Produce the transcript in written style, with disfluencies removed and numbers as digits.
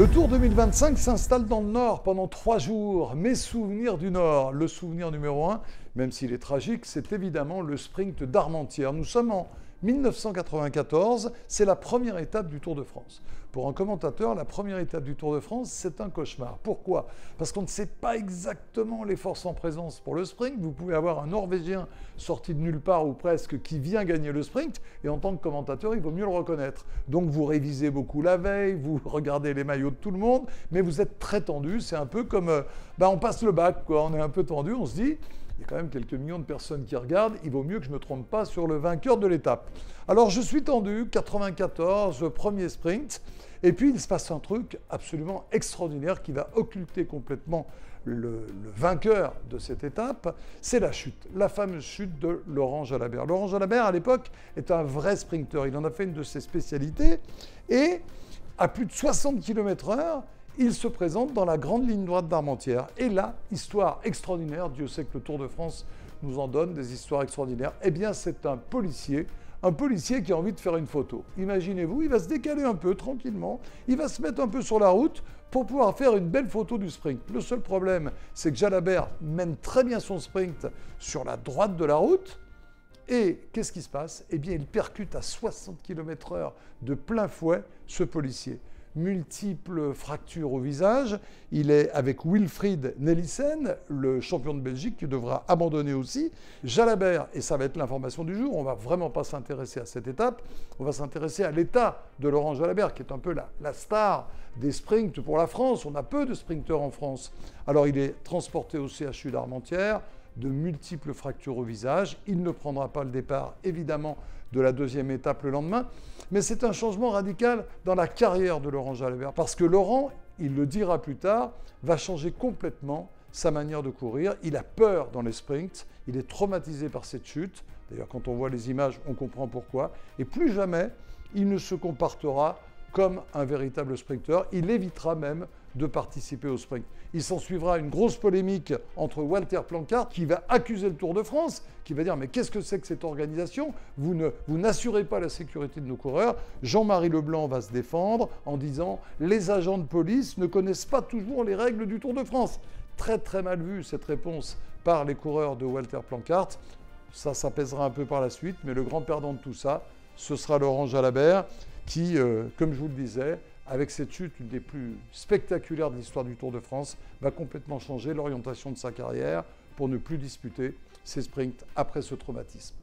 Le Tour 2025 s'installe dans le Nord pendant 3 jours. Mes souvenirs du Nord. Le souvenir numéro 1, même s'il est tragique, c'est évidemment le sprint d'Armentières. Nous sommes en 1994, c'est la première étape du Tour de France. Pour un commentateur, la première étape du Tour de France, c'est un cauchemar. Pourquoi? Parce qu'on ne sait pas exactement les forces en présence pour le sprint. Vous pouvez avoir un Norvégien sorti de nulle part ou presque qui vient gagner le sprint, et en tant que commentateur, il vaut mieux le reconnaître. Donc vous révisez beaucoup la veille, vous regardez les maillots de tout le monde, mais vous êtes très tendu. C'est un peu comme, on passe le bac, quoi. On est un peu tendu, on se dit... Il y a quand même quelques millions de personnes qui regardent, il vaut mieux que je ne me trompe pas sur le vainqueur de l'étape. Alors je suis tendu, 94, premier sprint, et puis il se passe un truc absolument extraordinaire qui va occulter complètement le vainqueur de cette étape, c'est la chute, la fameuse chute de Laurent Jalabert. Laurent Jalabert, à l'époque, est un vrai sprinter, il en a fait une de ses spécialités, et à plus de 60 km/h, il se présente dans la grande ligne droite d'Armentières. Et là, histoire extraordinaire, Dieu sait que le Tour de France nous en donne des histoires extraordinaires. Eh bien, c'est un policier qui a envie de faire une photo. Imaginez-vous, il va se décaler un peu tranquillement, il va se mettre un peu sur la route pour pouvoir faire une belle photo du sprint. Le seul problème, c'est que Jalabert mène très bien son sprint sur la droite de la route. Et qu'est-ce qui se passe? Eh bien, il percute à 60 km/h de plein fouet ce policier. Multiples fractures au visage. Il est avec Wilfried Nelissen, le champion de Belgique, qui devra abandonner aussi. Jalabert, et ça va être l'information du jour, on ne va vraiment pas s'intéresser à cette étape, on va s'intéresser à l'état de Laurent Jalabert, qui est un peu la star des sprints pour la France. On a peu de sprinteurs en France. Alors il est transporté au CHU d'Armentières, de multiples fractures au visage. Il ne prendra pas le départ, évidemment, de la deuxième étape le lendemain. Mais c'est un changement radical dans la carrière de Laurent Jalabert. Parce que Laurent, il le dira plus tard, va changer complètement sa manière de courir. Il a peur dans les sprints. Il est traumatisé par cette chute. D'ailleurs, quand on voit les images, on comprend pourquoi. Et plus jamais, il ne se comportera comme un véritable sprinter. Il évitera même de participer au sprint. Il s'ensuivra une grosse polémique entre Walter Planckaert, qui va accuser le Tour de France, qui va dire « Mais qu'est-ce que c'est que cette organisation? Vous n'assurez pas la sécurité de nos coureurs ». Jean-Marie Leblanc va se défendre en disant « Les agents de police ne connaissent pas toujours les règles du Tour de France ». Très très mal vue cette réponse par les coureurs de Walter Planckaert. Ça s'apaisera un peu par la suite, mais le grand perdant de tout ça, ce sera Laurent Jalabert, qui, comme je vous le disais, avec cette chute, une des plus spectaculaires de l'histoire du Tour de France, va complètement changer l'orientation de sa carrière pour ne plus disputer ses sprints après ce traumatisme.